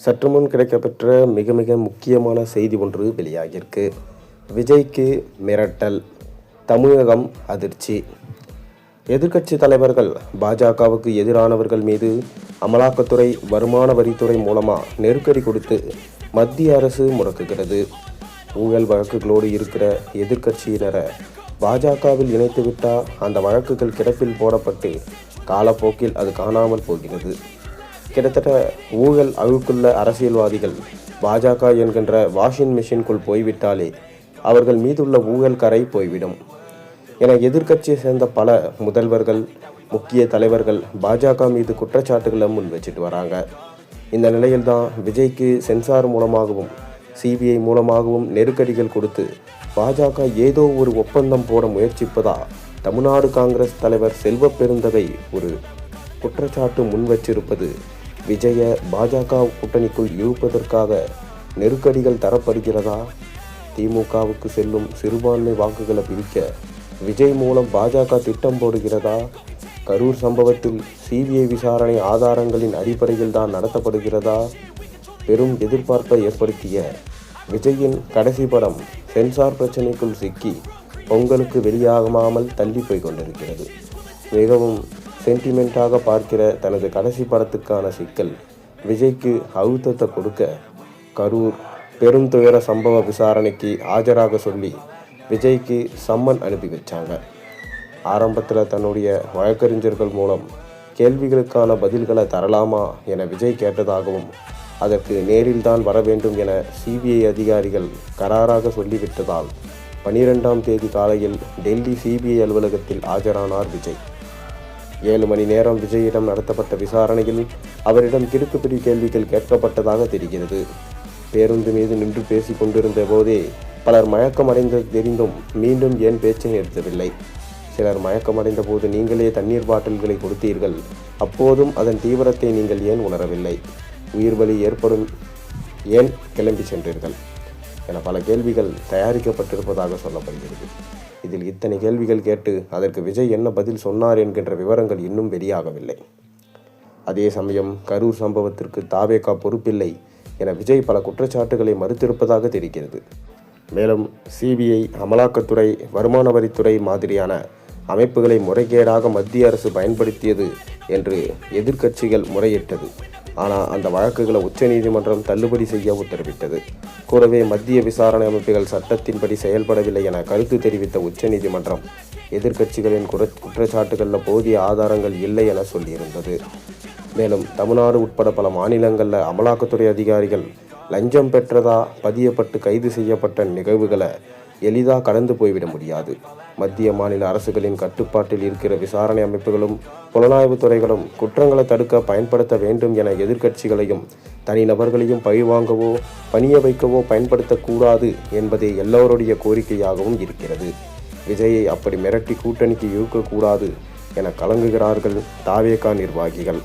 சற்று முன் கிடைக்கப்பெற்ற மிக மிக முக்கியமான செய்தி ஒன்று வெளியாகியிருக்கு. விஜய்க்கு மிரட்டல், தமிழகம் அதிர்ச்சி. எதிர்க்கட்சி தலைவர்கள் பாஜகவுக்கு எதிரானவர்கள் மீது அமலாக்கத்துறை, வருமான வரித்துறை மூலமாக நெருக்கடி கொடுத்து மத்திய அரசு முடக்குகிறது. ஊழல் வழக்குகளோடு இருக்கிற எதிர்க்கட்சியினரை பாஜகவில் இணைத்துவிட்டால் அந்த வழக்குகள் கிடப்பில் போடப்பட்டு காலப்போக்கில் அது காணாமல் போகிறது. கிட்டத்தட்ட ஊழல் அழுக்குள்ள அரசியல்வாதிகள் பாஜக என்கின்ற வாஷிங் மிஷின்குள் போய்விட்டாலே அவர்கள் மீதுள்ள ஊழல் கரை போய்விடும் என எதிர்க்கட்சியை சேர்ந்த பல முதல்வர்கள், முக்கிய தலைவர்கள் பாஜக மீது குற்றச்சாட்டுகளை முன் வச்சுட்டு வராங்க. இந்த நிலையில்தான் விஜய்க்கு சென்சார் மூலமாகவும் சிபிஐ மூலமாகவும் நெருக்கடிகள் கொடுத்து பாஜக ஏதோ ஒரு ஒப்பந்தம் போட முயற்சிப்பதா தமிழ்நாடு காங்கிரஸ் தலைவர் செல்வ பெருந்தகை ஒரு குற்றச்சாட்டு முன் வச்சிருப்பது விஜய பாஜக கூட்டணிக்குள் இழுப்பதற்காக நெருக்கடிகள் தரப்படுகிறதா? திமுகவுக்கு செல்லும் சிறுபான்மை வாக்குகளை பிரிக்க விஜய் மூலம் பாஜக திட்டம் போடுகிறதா? கரூர் சம்பவத்தில் சிபிஐ விசாரணை ஆதாரங்களின் அடிப்படையில் தான் நடத்தப்படுகிறதா? பெரும் எதிர்பார்ப்பை ஏற்படுத்திய விஜயின் கடைசி படம் சென்சார் பிரச்சனைக்குள் சிக்கி பொங்கலுக்கு வெளியாகாமல் தள்ளி போய் கொண்டிருக்கிறது. மிகவும் சென்டிமெண்ட்டாக பார்க்கிற தனது கடைசி படத்துக்கான சிக்கல் விஜய்க்கு அழுத்தத்தை கொடுக்க கரூர் பெருந்துயர சம்பவ விசாரணைக்கு ஆஜராக சொல்லி விஜய்க்கு சம்மன் அனுப்பி வச்சாங்க. ஆரம்பத்தில் தன்னுடைய வழக்கறிஞர்கள் மூலம் கேள்விகளுக்கான பதில்களை தரலாமா என விஜய் கேட்டதாகவும் அதற்கு நேரில் தான் வர வேண்டும் என சிபிஐ அதிகாரிகள் கராராக சொல்லிவிட்டதால் 12ஆம் தேதி காலையில் டெல்லி சிபிஐ அலுவலகத்தில் ஆஜரானார் விஜய். 7 மணி நேரம் விஜயிடம் நடத்தப்பட்ட விசாரணையில் அவரிடம் கிடுக்குப்பிடி கேள்விகள் கேட்கப்பட்டதாக தெரிகிறது. பேருந்து மீது நின்று பேசி கொண்டிருந்த போதே பலர் மயக்கமடைந்தது தெரிந்தும் மீண்டும் ஏன் பேச்சை நிறுத்தவில்லை? சிலர் மயக்கமடைந்த போது நீங்களே தண்ணீர் பாட்டில்களை கொடுத்தீர்கள், அப்போதும் அதன் தீவிரத்தை நீங்கள் ஏன் உணரவில்லை? உயிர் பலி ஏற்படும் ஏன் கிளம்பி சென்றீர்கள் என பல கேள்விகள் தயாரிக்கப்பட்டிருப்பதாக சொல்லப்படுகிறது. இதில் இத்தனை கேள்விகள் கேட்டு அதற்கு விஜய் என்ன பதில் சொன்னார் என்கின்ற விவரங்கள் இன்னும் வெளியாகவில்லை. அதே சமயம் கரூர் சம்பவத்திற்கு தாவேகா பொறுப்பில்லை என விஜய் பல குற்றச்சாட்டுகளை மறுத்திருப்பதாக தெரிகிறது. மேலும் சிபிஐ, அமலாக்கத்துறை, வருமான வரித்துறை மாதிரியான அமைப்புகளை முறைகேடாக மத்திய அரசு பயன்படுத்தியது என்று எதிர்க்கட்சிகள் முறையிட்டது. ஆனால் அந்த வழக்குகளை உச்சநீதிமன்றம் தள்ளுபடி செய்ய உத்தரவிட்டது. கூடவே மத்திய விசாரணை அமைப்புகள் சட்டத்தின்படி செயல்படவில்லை என கருத்து தெரிவித்த உச்சநீதிமன்றம் எதிர்க்கட்சிகளின் குற்றச்சாட்டுகளில் போதிய ஆதாரங்கள் இல்லை என சொல்லியிருந்தது. மேலும் தமிழ்நாடு உட்பட பல மாநிலங்களில் அமலாக்கத்துறை அதிகாரிகள் லஞ்சம் பெற்றதா பதியப்பட்டு கைது செய்யப்பட்ட நிகழ்வுகளை எளிதாக கடந்து போய்விட முடியாது. மத்திய மாநில அரசுகளின் கட்டுப்பாட்டில் இருக்கிற விசாரணை அமைப்புகளும் புலனாய்வு துறைகளும் குற்றங்களை தடுக்க பயன்படுத்த வேண்டும் என எதிர்க்கட்சிகளையும் தனிநபர்களையும் பழிவாங்கவோ பணிய வைக்கவோ பயன்படுத்தக்கூடாது என்பதே எல்லோருடைய கோரிக்கையாகவும் இருக்கிறது. விஜயை அப்படி மிரட்டி கூட்டணிக்கு இழுக்கக்கூடாது என கலங்குகிறார்கள் தாவேகா நிர்வாகிகள்.